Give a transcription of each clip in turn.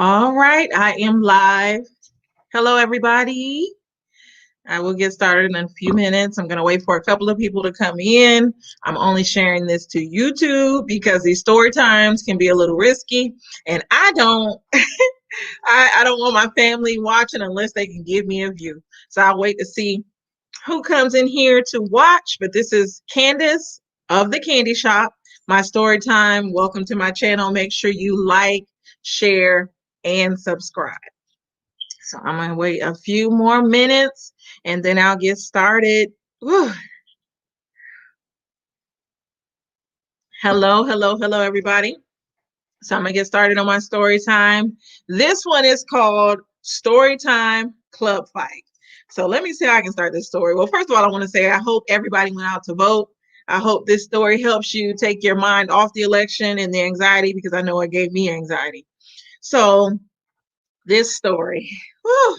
All right, I am live. Hello, everybody. I will get started in a few minutes. I'm going to wait for a couple of people to come in. I'm only sharing this to YouTube because these story times can be a little risky, and I don't, I don't want my family watching unless they can give me a view. So I'll wait to see who comes in here to watch. But this is Candace of the Candy Shop, my story time. Welcome to my channel. Make sure you like, share, and subscribe. So I'm going to wait a few more minutes and then I'll get started. Whew. Hello, everybody. So I'm going to get started on my story time. This one is called Story Time Club Fight. So let me see how I can start this story. Well, first of all, I want to say I hope everybody went out to vote. I hope this story helps you take your mind off the election and the anxiety, because I know it gave me anxiety. So this story, whew,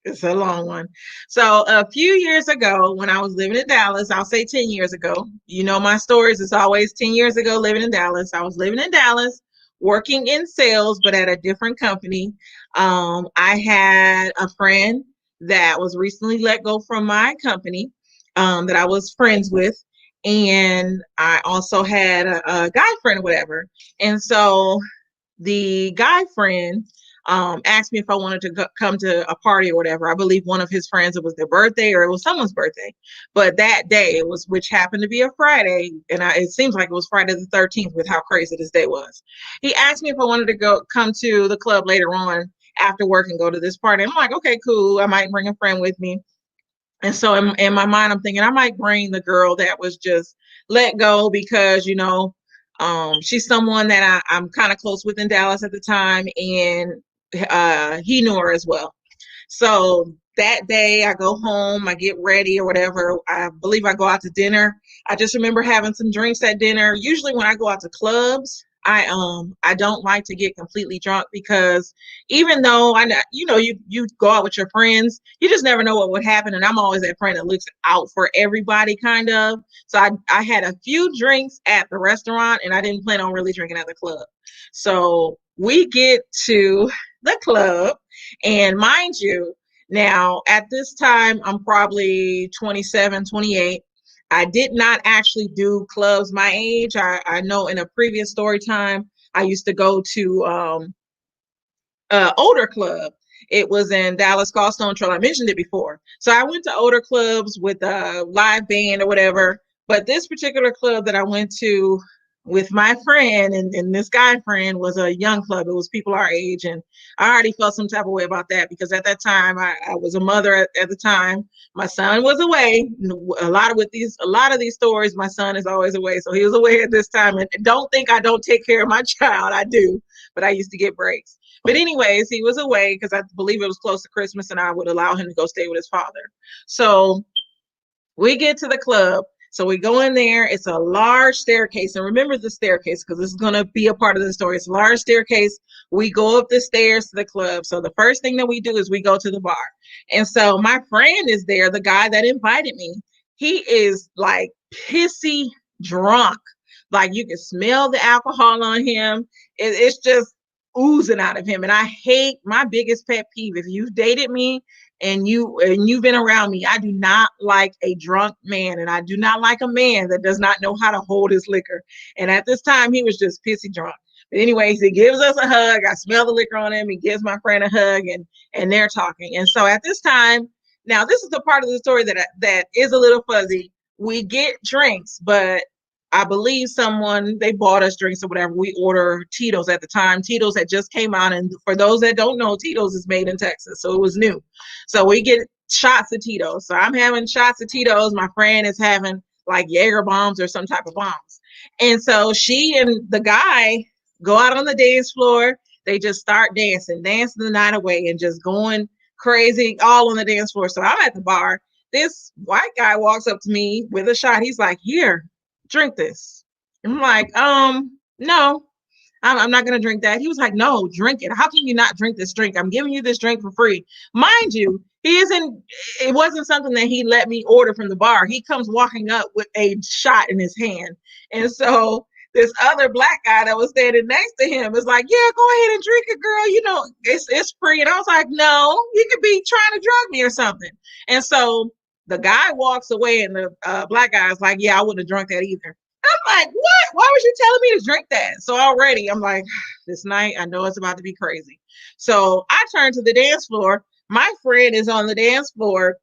it's a long one. So a few years ago, when I was living in Dallas, I'll say 10 years ago. You know my stories. It's always 10 years ago living in Dallas. I was living in Dallas, working in sales, but at a different company. I had a friend that was recently let go from my company that I was friends with. And I also had a guy friend or whatever. And so the guy friend asked me if I wanted to come to a party or whatever. I believe one of his friends, it was their birthday or it was someone's birthday. But that day, it was, which happened to be a Friday, and it seems like it was Friday the 13th with how crazy this day was. He asked me if I wanted to come to the club later on after work and go to this party. I'm like, okay, cool. I might bring a friend with me. And so in my mind, I'm thinking I might bring the girl that was just let go because, she's someone that I'm kind of close with in Dallas at the time, and he knew her as well. So that day I go home, I get ready or whatever. I believe I go out to dinner. I just remember having some drinks at dinner. Usually when I go out to clubs, I don't like to get completely drunk, because even though I know, you go out with your friends, you just never know what would happen. And I'm always that friend that looks out for everybody, kind of. So I had a few drinks at the restaurant, and I didn't plan on really drinking at the club. So we get to the club, and mind you, now at this time, I'm probably 27, 28. I did not actually do clubs my age. I know in a previous story time, I used to go to older club. It was in Dallas called Stone Trail. I mentioned it before. So I went to older clubs with a live band or whatever. But this particular club that I went to with my friend and this guy friend was a young club. It was people our age. And I already felt some type of way about that, because at that time I was a mother at the time. My son was away. A lot of these stories, my son is always away. So he was away at this time. And don't think I don't take care of my child. I do, but I used to get breaks. But anyways, he was away because I believe it was close to Christmas, and I would allow him to go stay with his father. So we get to the club. So we go in there. It's a large staircase. And remember the staircase, because this is going to be a part of the story. It's a large staircase. We go up the stairs to the club. So the first thing that we do is we go to the bar. And so my friend is there, the guy that invited me. He is like pissy drunk. Like you can smell the alcohol on him. It's just oozing out of him. And I hate, my biggest pet peeve, if you've dated me and you've been around me, I do not like a drunk man, and I do not like a man that does not know how to hold his liquor. And at this time, he was just pissy drunk. But anyways, he gives us a hug. I smell the liquor on him. He gives my friend a hug, and they're talking. And so at this time, now this is the part of the story that is a little fuzzy. We get drinks, but I believe they bought us drinks or whatever. We order Tito's at the time. Tito's had just came out. And for those that don't know, Tito's is made in Texas. So it was new. So we get shots of Tito's. So I'm having shots of Tito's. My friend is having like Jaeger bombs or some type of bombs. And so she and the guy go out on the dance floor. They just start dancing the night away, and just going crazy all on the dance floor. So I'm at the bar. This white guy walks up to me with a shot. He's like, "Here, drink this." I'm like, no, I'm not going to drink that. He was like, "No, drink it. How can you not drink this drink? I'm giving you this drink for free." Mind you, it wasn't something that he let me order from the bar. He comes walking up with a shot in his hand. And so this other black guy that was standing next to him is like, yeah, go ahead and drink it, girl. You know, it's free. And I was like, no, you could be trying to drug me or something. And so the guy walks away, and the black guy is like, yeah, I wouldn't have drunk that either. I'm like, what? Why was you telling me to drink that? So already I'm like, this night, I know it's about to be crazy. So I turn to the dance floor. My friend is on the dance floor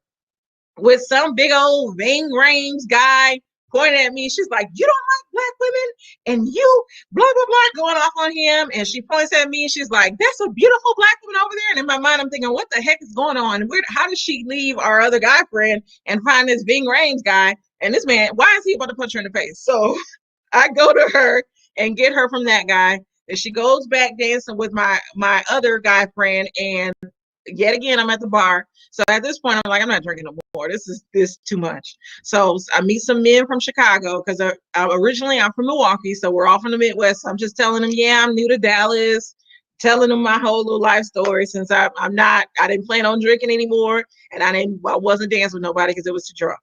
with some big old Ving Rhames guy pointing at me. She's like, you don't like black women, and you blah blah blah, going off on him. And she points at me and she's like, that's a beautiful black woman over there. And in my mind I'm thinking, what the heck is going on? How does she leave our other guy friend and find this Ving Rhames guy? And this man, why is he about to punch her in the face? So I go to her and get her from that guy. And she goes back dancing with my other guy friend. And yet again, I'm at the bar. So at this point, I'm like, I'm not drinking no more. This is too much. So I meet some men from Chicago, because originally I'm from Milwaukee. So we're all from the Midwest. So I'm just telling them, yeah, I'm new to Dallas, telling them my whole little life story, since I didn't plan on drinking anymore. And I wasn't dancing with nobody because it was too drunk.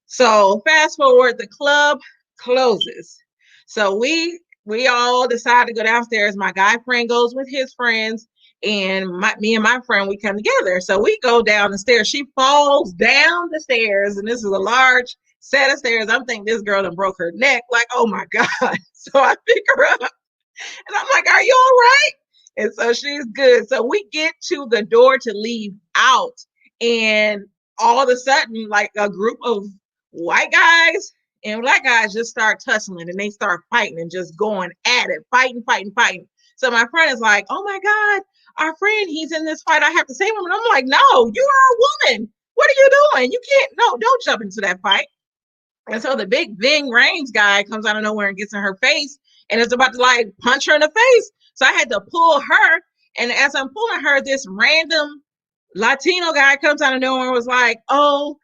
So fast forward, the club closes. So we all decide to go downstairs. My guy friend goes with his friends, and me and my friend, we come together. So we go down the stairs. She falls down the stairs, and this is a large set of stairs. I'm thinking this girl done broke her neck. Like, oh my God. So I pick her up, and I'm like, are you all right? And so she's good. So we get to the door to leave out, and all of a sudden, like, a group of white guys and black guys just start tussling, and they start fighting and just going at it, fighting. So my friend is like, oh my God, our friend, he's in this fight. I have to save him. And I'm like, no, you are a woman. What are you doing? You can't, no, don't jump into that fight. And so the big Ving Rhames guy comes out of nowhere and gets in her face, and is about to like punch her in the face. So I had to pull her. And as I'm pulling her, this random Latino guy comes out of nowhere and was like, oh,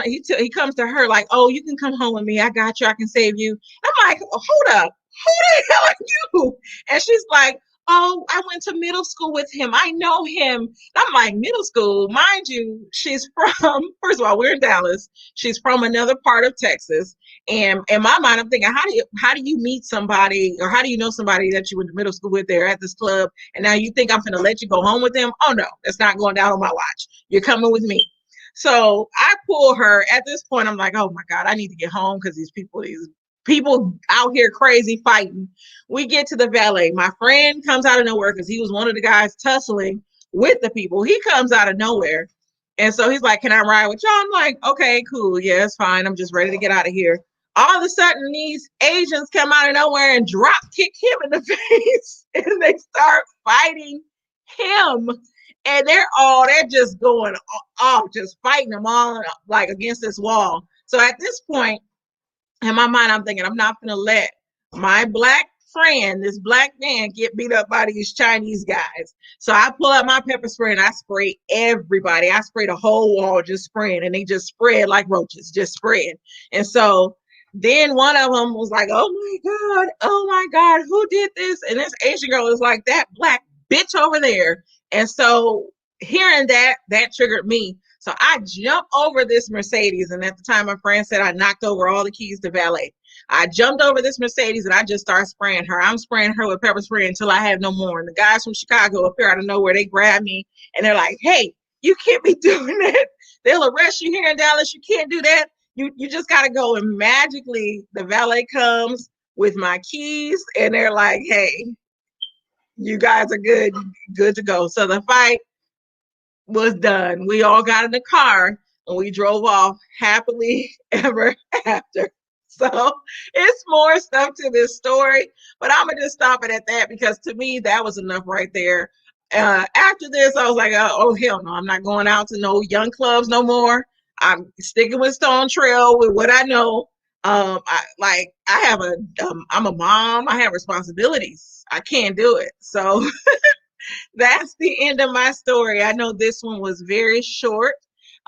he comes to her like, oh, you can come home with me. I got you. I can save you. I'm like, hold up. Who the hell are you? And she's like, oh, I went to middle school with him. I know him. I'm like, middle school? Mind you, she's from, first of all, we're in Dallas. She's from another part of Texas. And in my mind, I'm thinking, how do you meet somebody, or how do you know somebody that you went to middle school with there at this club, and now you think I'm going to let you go home with them? Oh, no, it's not going down on my watch. You're coming with me. So I pull her. At this point, I'm like, oh, my God, I need to get home, because these people out here crazy fighting. We get to the valet. My friend comes out of nowhere, because he was one of the guys tussling with the people. He comes out of nowhere. And so he's like, can I ride with y'all? I'm like, okay, cool. Yeah, it's fine. I'm just ready to get out of here. All of a sudden, these Asians come out of nowhere and drop kick him in the face. And they start fighting him. And they're just going off, just fighting them all like against this wall. So at this point, in my mind, I'm thinking, I'm not going to let my black friend, this black man, get beat up by these Chinese guys. So I pull out my pepper spray and I spray everybody. I spray the whole wall, just spraying, and they just spread like roaches, just spread. And so then one of them was like, oh my God, who did this? And this Asian girl is like, that black bitch over there. And so hearing that triggered me. So I jumped over this Mercedes, and at the time my friend said I knocked over all the keys to valet. I jumped over this Mercedes and I just started spraying her. I'm spraying her with pepper spray until I have no more. And the guys from Chicago appear out of nowhere. They grab me and they're like, hey, you can't be doing that. They'll arrest you here in Dallas. You can't do that. You just got to go. And magically the valet comes with my keys and they're like, hey, you guys are good to go. So the fight was done. We all got in the car and we drove off happily ever after. So it's more stuff to this story, but I'm gonna just stop it at that, because to me that was enough right there. After this, I was like, oh hell no, I'm not going out to no young clubs no more. I'm sticking with Stone Trail with what I know. I'm a mom. I have responsibilities. I can't do it. So that's the end of my story. I know this one was very short.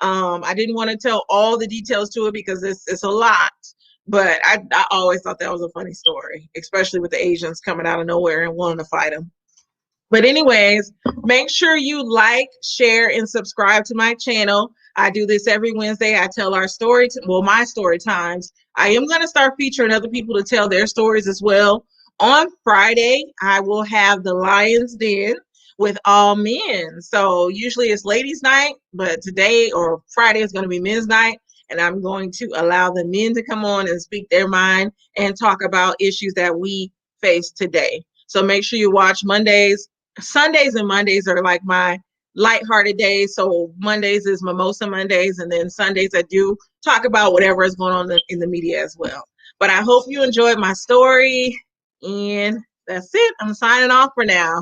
I didn't want to tell all the details to it because it's a lot, but I always thought that was a funny story, especially with the Asians coming out of nowhere and wanting to fight them. But anyways, make sure you like, share, and subscribe to my channel. I do this every Wednesday. I tell my story times. I am going to start featuring other people to tell their stories as well. On Friday, I will have the Lions Den with all men. So usually it's ladies' night, but today or Friday is going to be men's night. And I'm going to allow the men to come on and speak their mind and talk about issues that we face today. So make sure you watch Mondays. Sundays and Mondays are like my lighthearted days. So Mondays is Mimosa Mondays, and then Sundays I do talk about whatever is going on in the media as well. But I hope you enjoyed my story, and that's it. I'm signing off for now.